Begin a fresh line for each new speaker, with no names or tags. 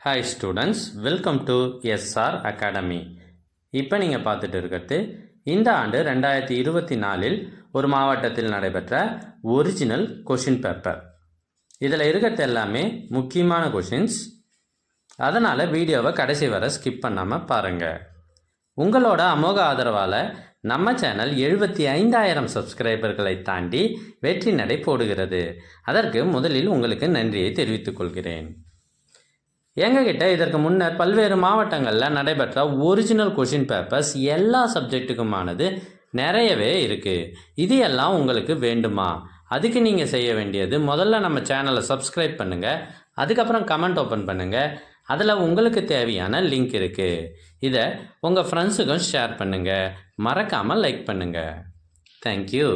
Hi students, welcome to SR academy. இப்போ நீங்கள் பார்த்துட்டு இருக்கிறது இந்த ஆண்டு 2024 ஒரு மாவட்டத்தில் நடைபெற்ற ஒரிஜினல் கொஷின் பேப்பர். இதில் இருக்கிறது எல்லாமே முக்கியமான கொஷின்ஸ். அதனால் வீடியோவை கடைசி வரை ஸ்கிப் பண்ணாமல் பாருங்கள். உங்களோட அமோக ஆதரவால் நம்ம சேனல் 75,000 சப்ஸ்கிரைபர்களை தாண்டி வெற்றி நடை போடுகிறது. அதற்கு முதலில் உங்களுக்கு நன்றியை தெரிவித்துக் கொள்கிறேன். எங்ககிட்ட இதற்கு முன்னர் பல்வேறு மாவட்டங்களில் நடைபெற்ற ஒரிஜினல் கொஷின் பேப்பர்ஸ் எல்லா சப்ஜெக்ட்டுக்குமானது நிறையவே இருக்குது. இது எல்லாம் உங்களுக்கு வேண்டுமா? அதுக்கு நீங்கள் செய்ய வேண்டியது முதல்ல நம்ம சேனலை சப்ஸ்கிரைப் பண்ணுங்கள். அதுக்கப்புறம் கமெண்ட் ஓப்பன் பண்ணுங்கள். அதில் உங்களுக்கு தேவையான லிங்க் இருக்குது. இதை உங்கள் ஃப்ரெண்ட்ஸுக்கும் ஷேர் பண்ணுங்கள். மறக்காமல் லைக் பண்ணுங்கள். தேங்க்யூ.